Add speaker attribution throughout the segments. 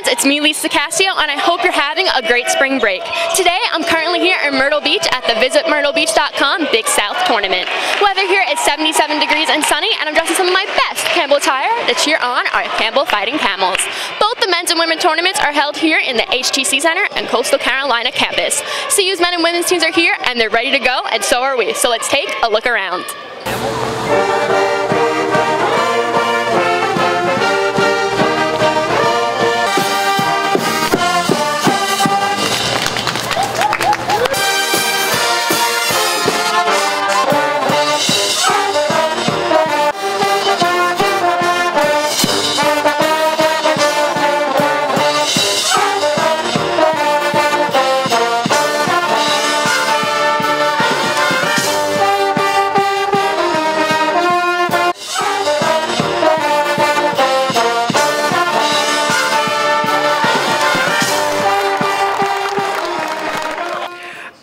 Speaker 1: Camels, it's me, Lisa Casio, and I hope you're having a great spring break. Today, I'm currently here in Myrtle Beach at the visitmyrtlebeach.com Big South Tournament. Weather here is 77 degrees and sunny, and I'm dressed in some of my best Campbell attire to cheer on our Campbell Fighting Camels. Both the men's and women's tournaments are held here in the HTC Center and Coastal Carolina campus. CU's men and women's teams are here, and they're ready to go, and so are we. So let's take a look around.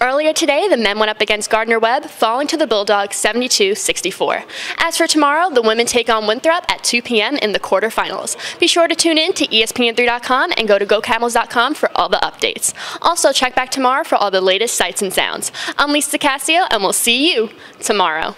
Speaker 1: Earlier today, the men went up against Gardner-Webb, falling to the Bulldogs 72-64. As for tomorrow, the women take on Winthrop at 2 p.m. in the quarterfinals. Be sure to tune in to ESPN3.com and go to GoCamels.com for all the updates. Also, check back tomorrow for all the latest sights and sounds. I'm Lisa Casio, and we'll see you tomorrow.